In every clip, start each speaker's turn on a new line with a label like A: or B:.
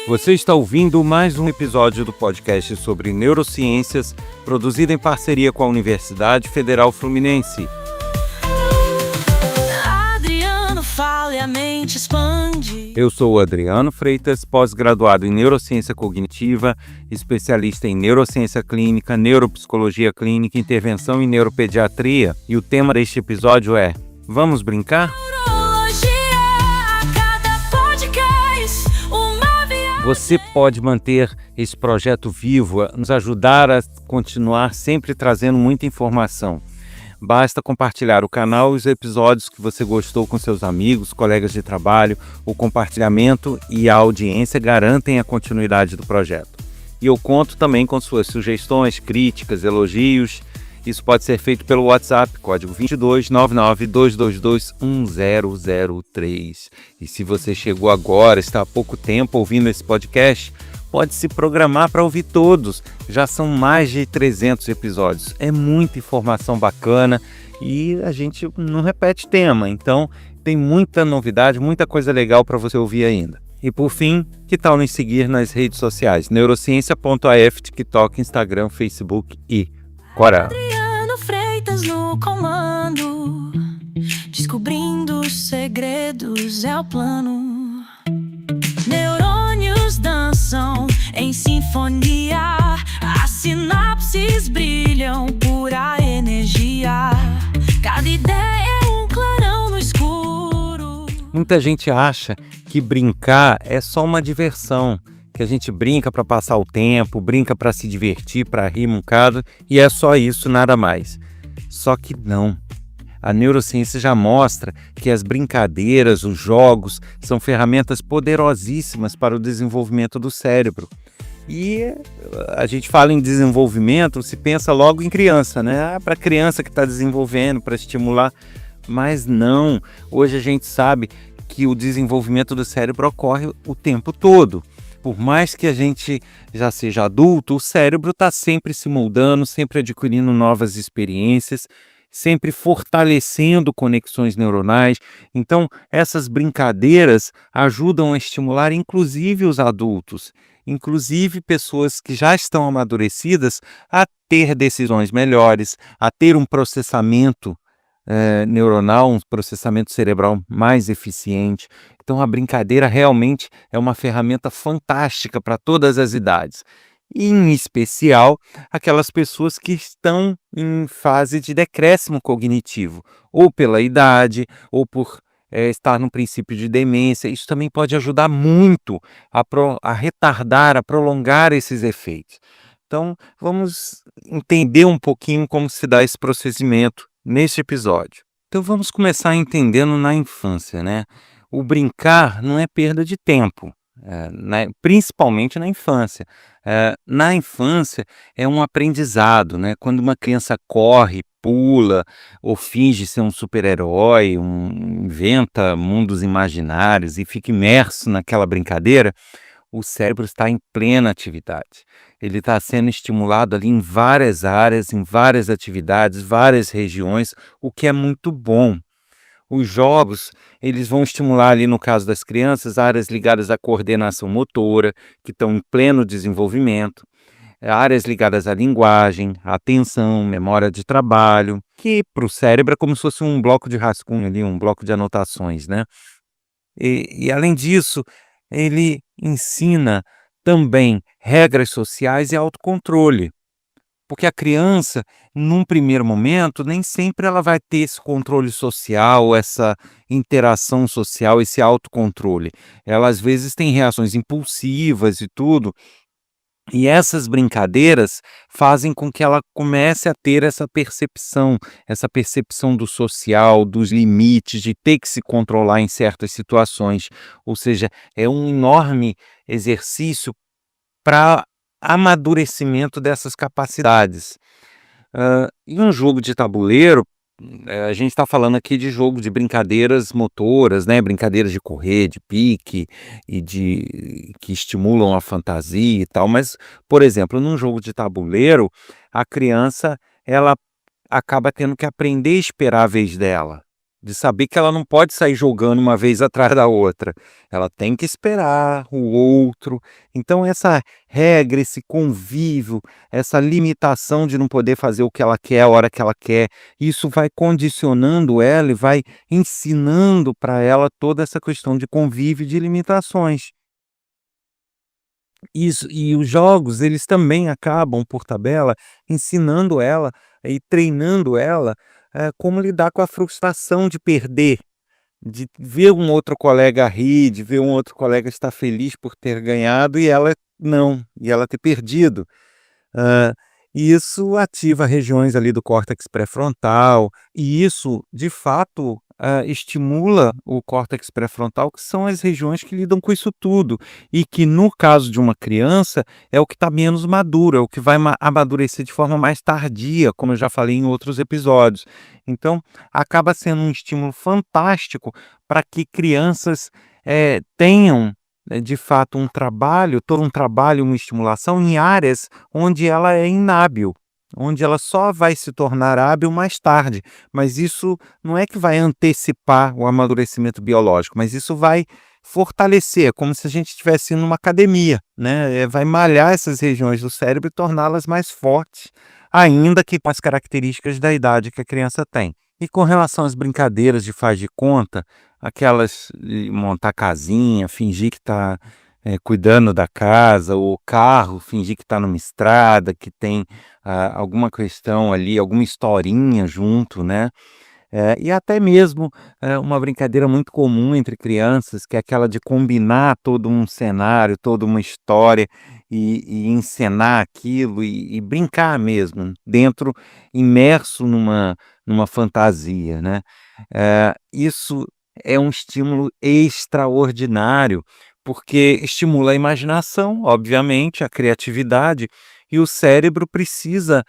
A: Você está ouvindo mais um episódio do podcast sobre neurociências, produzido em parceria com a Universidade Federal Fluminense.
B: Adriano fala e a mente expande.
A: Eu sou o Adriano Freitas, pós-graduado em Neurociência Cognitiva, especialista em Neurociência Clínica, Neuropsicologia Clínica, Intervenção em Neuropediatria. E o tema deste episódio é: vamos brincar? Você pode manter esse projeto vivo, nos ajudar a continuar sempre trazendo muita informação. Basta compartilhar o canal e os episódios que você gostou com seus amigos, colegas de trabalho. O compartilhamento e a audiência garantem a continuidade do projeto. E eu conto também com suas sugestões, críticas, elogios. Isso pode ser feito pelo WhatsApp, código 22 99 222 1003. E se você chegou agora, está há pouco tempo ouvindo esse podcast, pode se programar para ouvir todos. Já são mais de 300 episódios. É muita informação bacana e a gente não repete tema. Então tem muita novidade, muita coisa legal para você ouvir ainda. E por fim, que tal nos seguir nas redes sociais? Neurociência.af, TikTok, Instagram, Facebook e Quora.
B: Adriano Freitas no comando, descobrindo os segredos é o plano. Neurônios dançam em sinfonia, as sinapses brilham, pura energia. Cada ideia é um clarão no escuro.
A: Muita gente acha que brincar é só uma diversão, que a gente brinca para passar o tempo, brinca para se divertir, para rir um bocado, e é só isso, nada mais. Só que não. A neurociência já mostra que as brincadeiras, os jogos, são ferramentas poderosíssimas para o desenvolvimento do cérebro. E a gente fala em desenvolvimento, se pensa logo em criança, né? Para a criança que está desenvolvendo, para estimular. Mas não. Hoje a gente sabe que o desenvolvimento do cérebro ocorre o tempo todo. Por mais que a gente já seja adulto, o cérebro está sempre se moldando, sempre adquirindo novas experiências, sempre fortalecendo conexões neuronais. Então, essas brincadeiras ajudam a estimular inclusive os adultos, inclusive pessoas que já estão amadurecidas, a ter decisões melhores, a ter um processamento neuronal, um processamento cerebral mais eficiente. Então a brincadeira realmente é uma ferramenta fantástica para todas as idades, e em especial aquelas pessoas que estão em fase de decréscimo cognitivo, ou pela idade, ou por estar no princípio de demência. Isso também pode ajudar muito a retardar, a prolongar esses efeitos. Então vamos entender um pouquinho como se dá esse procedimento neste episódio. Então vamos começar entendendo na infância, né? O brincar não é perda de tempo, principalmente na infância. Na infância é um aprendizado, né? Quando uma criança corre, pula ou finge ser um super-herói, inventa mundos imaginários e fica imerso naquela brincadeira, o cérebro está em plena atividade. Ele está sendo estimulado ali em várias áreas, em várias atividades, várias regiões, o que é muito bom. Os jogos, eles vão estimular ali, no caso das crianças, áreas ligadas à coordenação motora, que estão em pleno desenvolvimento, áreas ligadas à linguagem, à atenção, memória de trabalho, que para o cérebro é como se fosse um bloco de rascunho ali, um bloco de anotações, né? E além disso, ele ensina também regras sociais e autocontrole, porque a criança, num primeiro momento, nem sempre ela vai ter esse controle social, essa interação social, esse autocontrole. Ela às vezes tem reações impulsivas e tudo, e essas brincadeiras fazem com que ela comece a ter essa percepção do social, dos limites, de ter que se controlar em certas situações. Ou seja, é um enorme exercício para amadurecimento dessas capacidades. E um jogo de tabuleiro, a gente está falando aqui de jogo de brincadeiras motoras, né? Brincadeiras de correr, de pique e que estimulam a fantasia e tal. Mas, por exemplo, num jogo de tabuleiro, a criança ela acaba tendo que aprender a esperar a vez dela. de saber que ela não pode sair jogando uma vez atrás da outra, ela tem que esperar o outro. Então essa regra, esse convívio, essa limitação de não poder fazer o que ela quer, a hora que ela quer, isso vai condicionando ela e vai ensinando para ela toda essa questão de convívio e de limitações. Isso, e os jogos, eles também acabam, por tabela, ensinando ela e treinando ela, como lidar com a frustração de perder, de ver um outro colega rir, de ver um outro colega estar feliz por ter ganhado e ela não, e ela ter perdido. Hã, e isso ativa regiões ali do córtex pré-frontal, e isso, de fato, estimula o córtex pré-frontal, que são as regiões que lidam com isso tudo, e que no caso de uma criança, é o que está menos maduro, é o que vai amadurecer de forma mais tardia, como eu já falei em outros episódios. Então, acaba sendo um estímulo fantástico para que crianças, tenham, de fato, um trabalho, todo um trabalho, uma estimulação em áreas onde ela é inábil, onde ela só vai se tornar hábil mais tarde. Mas isso não é que vai antecipar o amadurecimento biológico, mas isso vai fortalecer, é como se a gente estivesse indo numa academia, né? Vai malhar essas regiões do cérebro e torná-las mais fortes, ainda que com as características da idade que a criança tem. E com relação às brincadeiras de faz de conta, aquelas de montar casinha, fingir que está, cuidando da casa, ou carro, fingir que está numa estrada, que tem, alguma questão ali, alguma historinha junto, né. E até mesmo, uma brincadeira muito comum entre crianças, que é aquela de combinar todo um cenário, toda uma história, e encenar aquilo, e brincar mesmo, dentro imerso numa fantasia, né. Isso é um estímulo extraordinário, porque estimula a imaginação, obviamente, a criatividade, e o cérebro precisa,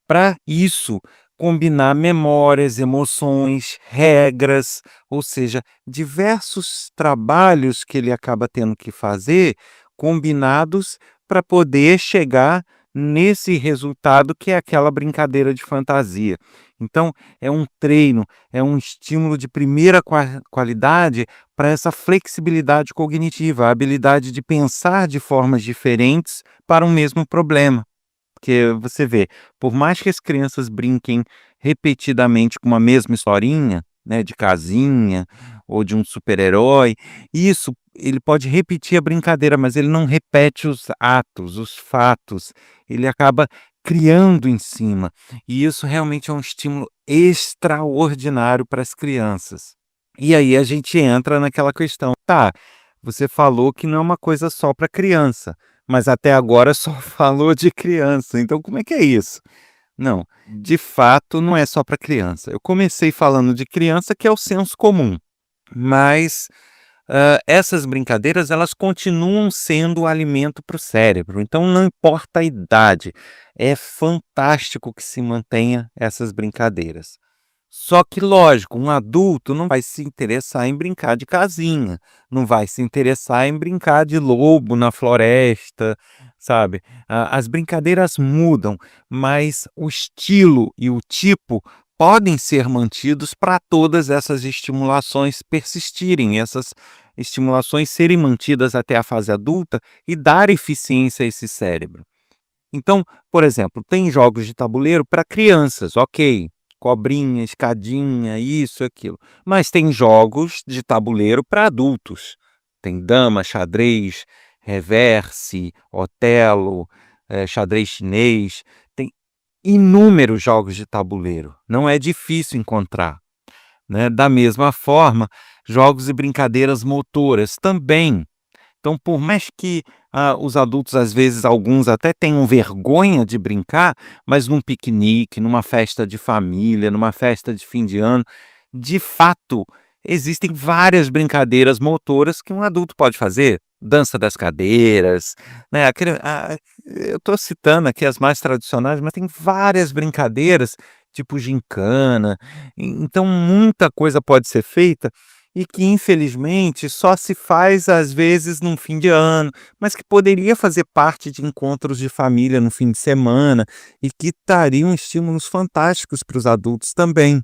A: para isso, combinar memórias, emoções, regras, ou seja, diversos trabalhos que ele acaba tendo que fazer, combinados para poder chegar nesse resultado que é aquela brincadeira de fantasia. Então, é um treino, é um estímulo de primeira qualidade para essa flexibilidade cognitiva, a habilidade de pensar de formas diferentes para um mesmo problema. Porque você vê, por mais que as crianças brinquem repetidamente com uma mesma historinha, né, de casinha ou de um super-herói, isso, ele pode repetir a brincadeira, mas ele não repete os atos, os fatos, ele acaba criando em cima. E isso realmente é um estímulo extraordinário para as crianças. E aí a gente entra naquela questão, tá, você falou que não é uma coisa só para criança, mas até agora só falou de criança, então como é que é isso? Não, de fato não é só para criança. Eu comecei falando de criança, que é o senso comum, mas, essas brincadeiras, elas continuam sendo alimento para o cérebro, então não importa a idade, é fantástico que se mantenha essas brincadeiras. Só que lógico, um adulto não vai se interessar em brincar de casinha, não vai se interessar em brincar de lobo na floresta, sabe. As brincadeiras mudam, mas o estilo e o tipo podem ser mantidos para todas essas estimulações persistirem, essas estimulações serem mantidas até a fase adulta e dar eficiência a esse cérebro. Então, por exemplo, tem jogos de tabuleiro para crianças, ok, cobrinha, escadinha, isso, aquilo. Mas tem jogos de tabuleiro para adultos. Tem dama, xadrez, reverse, Otelo, xadrez chinês. Tem inúmeros jogos de tabuleiro. Não é difícil encontrar, né? Da mesma forma, jogos e brincadeiras motoras também. Então, por mais que, os adultos, às vezes, alguns até tenham vergonha de brincar, mas num piquenique, numa festa de família, numa festa de fim de ano, de fato, existem várias brincadeiras motoras que um adulto pode fazer. Dança das cadeiras, né, eu estou citando aqui as mais tradicionais, mas tem várias brincadeiras, tipo gincana, então muita coisa pode ser feita e que infelizmente só se faz às vezes num fim de ano, mas que poderia fazer parte de encontros de família no fim de semana e que trariam estímulos fantásticos para os adultos também.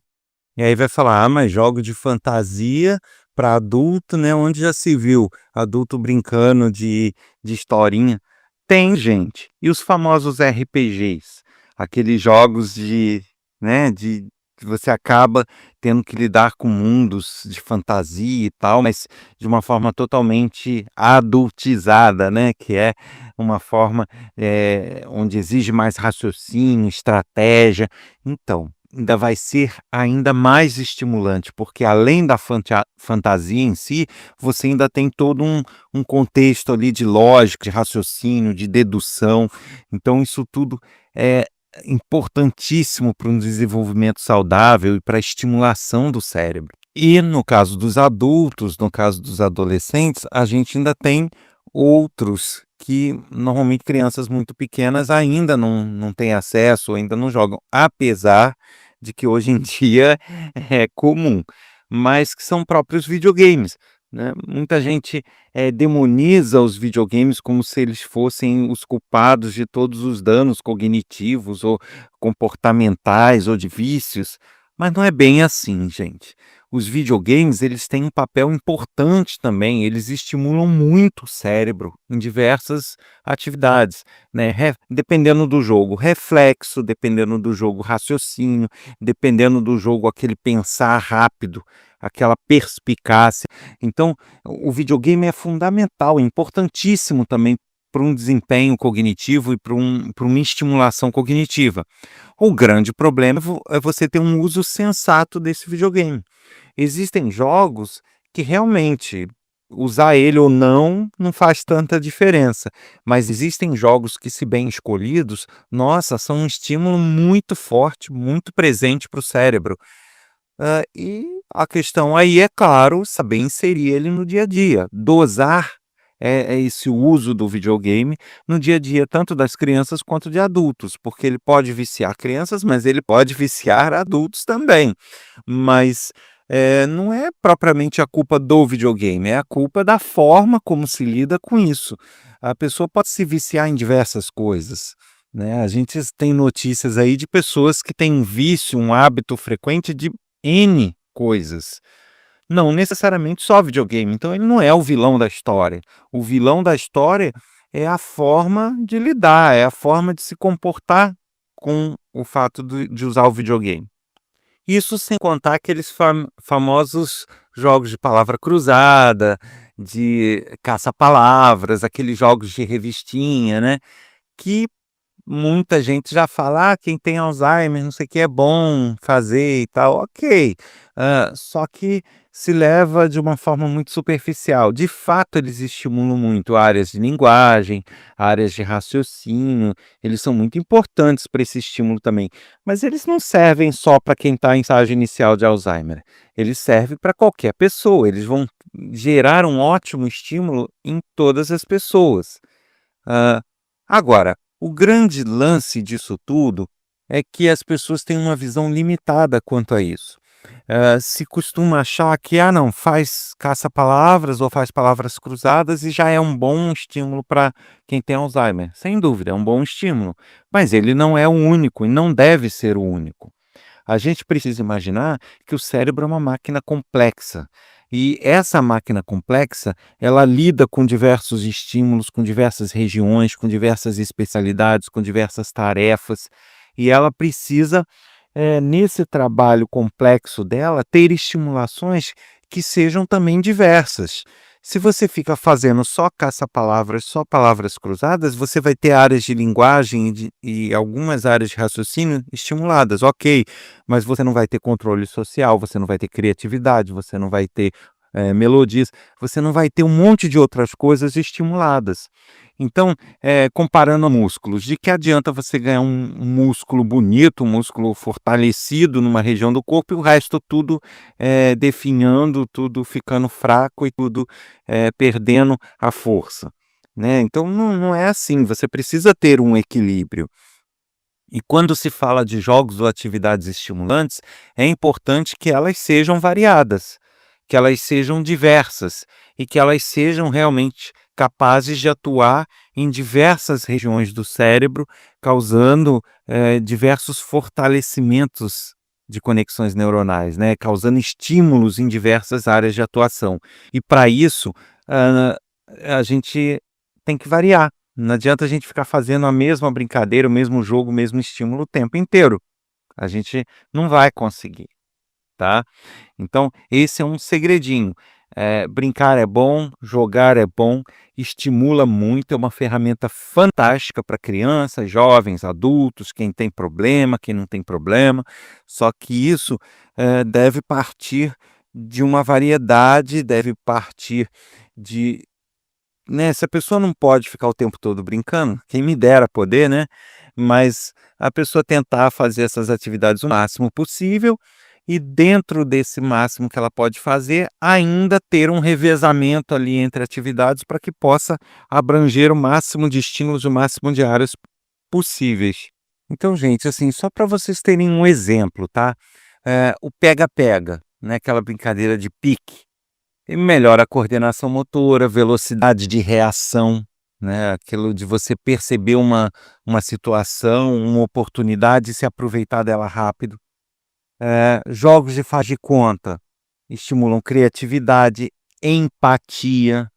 A: E aí vai falar: "Ah, mas jogo de fantasia para adulto, né, onde já se viu adulto brincando de historinha?". Tem, gente. E os famosos RPGs? Aqueles jogos de, né, de que você acaba tendo que lidar com mundos de fantasia e tal, mas de uma forma totalmente adultizada, né, que é uma forma, onde exige mais raciocínio, estratégia. Então, ainda vai ser ainda mais estimulante, porque além da fantasia em si, você ainda tem todo um contexto ali de lógica, de raciocínio, de dedução. Então isso tudo é importantíssimo para um desenvolvimento saudável e para a estimulação do cérebro. E no caso dos adultos, no caso dos adolescentes, a gente ainda tem outros que normalmente crianças muito pequenas ainda não têm acesso, ainda não jogam, apesar de que hoje em dia é comum, mas que são próprios videogames, né. Muita gente, demoniza os videogames como se eles fossem os culpados de todos os danos cognitivos ou comportamentais ou de vícios, mas não é bem assim, gente. Os videogames, eles têm um papel importante também, eles estimulam muito o cérebro em diversas atividades, né, dependendo do jogo, reflexo, dependendo do jogo, raciocínio, dependendo do jogo, aquele pensar rápido, aquela perspicácia. Então, o videogame é fundamental, é importantíssimo também para um desempenho cognitivo e para uma estimulação cognitiva. O grande problema é você ter um uso sensato desse videogame. Existem jogos que realmente usar ele ou não faz tanta diferença, mas existem jogos que, se bem escolhidos, nossa, são um estímulo muito forte, muito presente para o cérebro. E a questão aí é, claro, saber inserir ele no dia a dia, dosar, esse uso do videogame no dia a dia, tanto das crianças quanto de adultos, porque ele pode viciar crianças, mas ele pode viciar adultos também. Mas, não é propriamente a culpa do videogame, é a culpa da forma como se lida com isso. A pessoa pode se viciar em diversas coisas, né. A gente tem notícias aí de pessoas que têm um vício, um hábito frequente de N coisas. Não necessariamente só videogame, então ele não é o vilão da história. O vilão da história é a forma de lidar, é a forma de se comportar com o fato de usar o videogame. Isso sem contar aqueles famosos jogos de palavra cruzada, de caça-palavras, aqueles jogos de revistinha, né, que muita gente já fala: "Ah, quem tem Alzheimer, não sei o que, é bom fazer e tal", ok. Só que se leva de uma forma muito superficial. De fato, eles estimulam muito áreas de linguagem, áreas de raciocínio, eles são muito importantes para esse estímulo também, mas eles não servem só para quem está em estágio inicial de Alzheimer, eles servem para qualquer pessoa, eles vão gerar um ótimo estímulo em todas as pessoas. Hã, agora, o grande lance disso tudo é que as pessoas têm uma visão limitada quanto a isso. Se costuma achar que, ah, não, faz caça-palavras ou faz palavras cruzadas e já é um bom estímulo para quem tem Alzheimer. Sem dúvida, é um bom estímulo, mas ele não é o único e não deve ser o único. A gente precisa imaginar que o cérebro é uma máquina complexa. E essa máquina complexa, ela lida com diversos estímulos, com diversas regiões, com diversas especialidades, com diversas tarefas, e ela precisa, nesse trabalho complexo dela, ter estimulações que sejam também diversas. Se você fica fazendo só caça-palavras, só palavras cruzadas, você vai ter áreas de linguagem e algumas áreas de raciocínio estimuladas, ok, mas você não vai ter controle social, você não vai ter criatividade, você não vai ter melodias, você não vai ter um monte de outras coisas estimuladas. Então, comparando a músculos, de que adianta você ganhar um músculo bonito, um músculo fortalecido numa região do corpo e o resto tudo definhando, tudo ficando fraco e tudo perdendo a força, né. Então não é assim, você precisa ter um equilíbrio. E quando se fala de jogos ou atividades estimulantes, é importante que elas sejam variadas, que elas sejam diversas e que elas sejam realmente capazes de atuar em diversas regiões do cérebro, causando diversos fortalecimentos de conexões neuronais, né? Causando estímulos em diversas áreas de atuação. E para isso, ah, a gente tem que variar. Não adianta a gente ficar fazendo a mesma brincadeira, o mesmo jogo, o mesmo estímulo o tempo inteiro. A gente não vai conseguir, tá? Então, esse é um segredinho. Brincar é bom, jogar é bom, estimula muito, é uma ferramenta fantástica para crianças, jovens, adultos, quem tem problema, quem não tem problema. Só que isso deve partir de uma variedade, deve partir de, né, se a pessoa não pode ficar o tempo todo brincando, quem me dera poder, né? Mas a pessoa tentar fazer essas atividades o máximo possível e dentro desse máximo que ela pode fazer, ainda ter um revezamento ali entre atividades para que possa abranger o máximo de estímulos, o máximo de áreas possíveis. Então, gente, assim, só para vocês terem um exemplo, tá? O pega-pega, né? Aquela brincadeira de pique. E melhora a coordenação motora, velocidade de reação, né? Aquilo de você perceber uma situação, uma oportunidade e se aproveitar dela rápido. Jogos de faz de conta estimulam criatividade, empatia.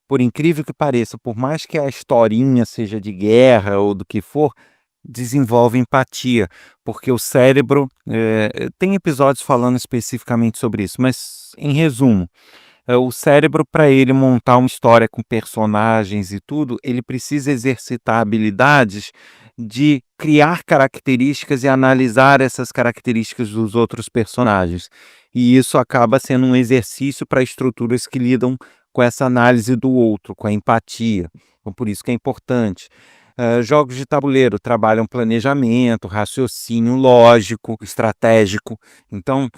A: Por incrível que pareça, por mais que a historinha seja de guerra ou do que for, desenvolve empatia, porque o cérebro, tem episódios falando especificamente sobre isso, mas em resumo, o cérebro, para ele montar uma história com personagens e tudo, ele precisa exercitar habilidades de criar características e analisar essas características dos outros personagens. E isso acaba sendo um exercício para estruturas que lidam com essa análise do outro, com a empatia. Então, por isso que é importante. Jogos de tabuleiro trabalham planejamento, raciocínio lógico, estratégico. Então,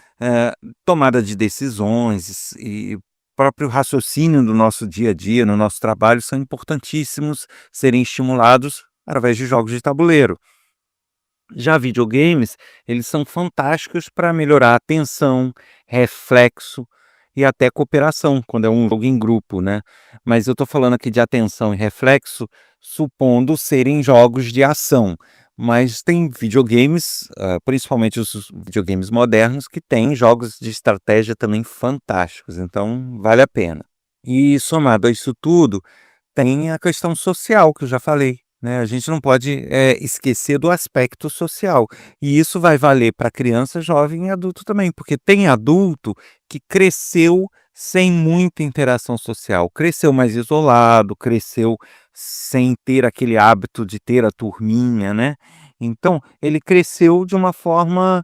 A: tomada de decisões e próprio raciocínio do nosso dia a dia, no nosso trabalho, são importantíssimos serem estimulados através de jogos de tabuleiro. Já videogames, eles são fantásticos para melhorar a atenção, reflexo e até cooperação, quando é um jogo em grupo, né? Mas eu estou falando aqui de atenção e reflexo, supondo serem jogos de ação. Mas tem videogames, principalmente os videogames modernos, que têm jogos de estratégia também fantásticos, então vale a pena. E somado a isso tudo, tem a questão social que eu já falei, né? A gente não pode esquecer do aspecto social. E isso vai valer para criança, jovem e adulto também, porque tem adulto que cresceu sem muita interação social, cresceu mais isolado, cresceu sem ter aquele hábito de ter a turminha, né? Então, ele cresceu de uma forma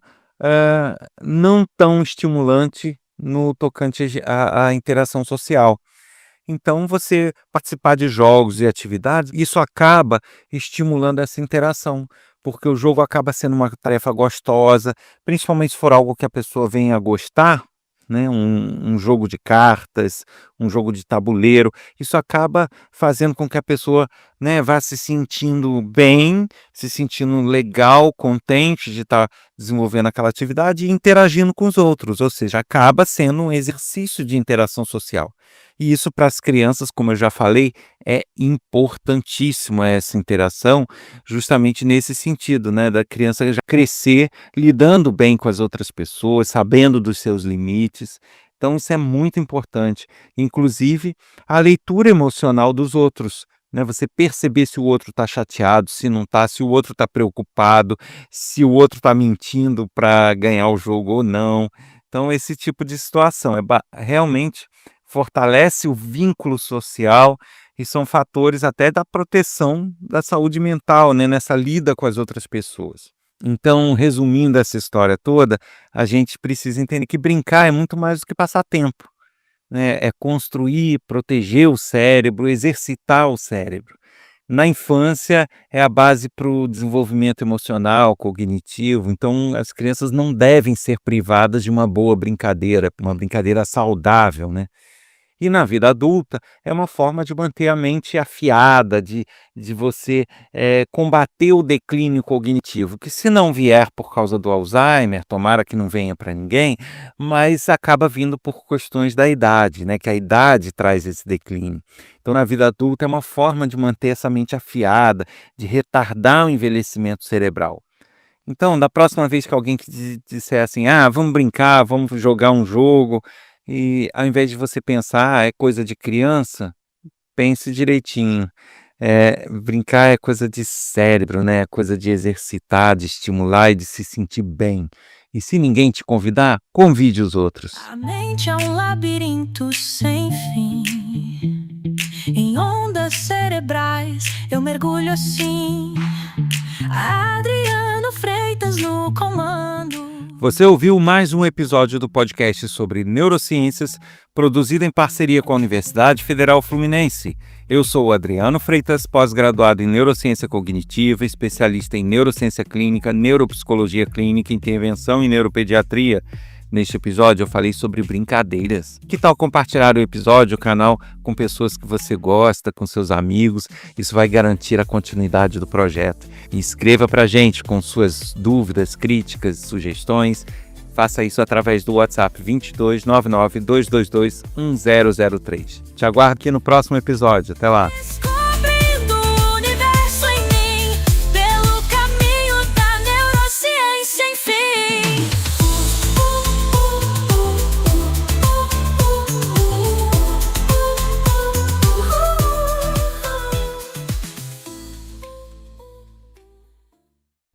A: não tão estimulante no tocante à interação social. Então, você participar de jogos e atividades, isso acaba estimulando essa interação, porque o jogo acaba sendo uma tarefa gostosa, principalmente se for algo que a pessoa venha a gostar, né? Um jogo de cartas, um jogo de tabuleiro, isso acaba fazendo com que a pessoa, né, vá se sentindo bem, se sentindo legal, contente de estar desenvolvendo aquela atividade e interagindo com os outros, ou seja, acaba sendo um exercício de interação social. E isso para as crianças, como eu já falei, é importantíssimo essa interação, justamente nesse sentido, né, da criança já crescer lidando bem com as outras pessoas, sabendo dos seus limites. Então isso é muito importante. Inclusive, a leitura emocional dos outros, né, você perceber se o outro está chateado, se não está, se o outro está preocupado, se o outro está mentindo para ganhar o jogo ou não. Então esse tipo de situação realmente fortalece o vínculo social e são fatores até da proteção da saúde mental, né, nessa lida com as outras pessoas. Então, resumindo essa história toda, a gente precisa entender que brincar é muito mais do que passar tempo, né? É construir, proteger o cérebro, exercitar o cérebro. Na infância é a base para o desenvolvimento emocional, cognitivo, então as crianças não devem ser privadas de uma boa brincadeira, uma brincadeira saudável, né? E na vida adulta é uma forma de manter a mente afiada, de você combater o declínio cognitivo, que se não vier por causa do Alzheimer, tomara que não venha para ninguém, mas acaba vindo por questões da idade, né? Que a idade traz esse declínio. Então, na vida adulta é uma forma de manter essa mente afiada, de retardar o envelhecimento cerebral. Então, da próxima vez que alguém disser assim, vamos brincar, vamos jogar um jogo, e ao invés de você pensar, é coisa de criança, pense direitinho. Brincar é coisa de cérebro, né? É coisa de exercitar, de estimular e de se sentir bem. E se ninguém te convidar, convide os outros.
B: A mente é um labirinto sem fim. Em ondas cerebrais eu mergulho assim. Adriano Freitas no comando.
A: Você ouviu mais um episódio do podcast sobre neurociências, produzido em parceria com a Universidade Federal Fluminense. Eu sou o Adriano Freitas, pós-graduado em Neurociência Cognitiva, especialista em Neurociência Clínica, Neuropsicologia Clínica, Intervenção e Neuropediatria. Neste episódio eu falei sobre brincadeiras. Que tal compartilhar o episódio, o canal, com pessoas que você gosta, com seus amigos? Isso vai garantir a continuidade do projeto. E escreva pra gente com suas dúvidas, críticas, sugestões. Faça isso através do WhatsApp 22 99 222 1003. Te aguardo aqui no próximo episódio. Até lá!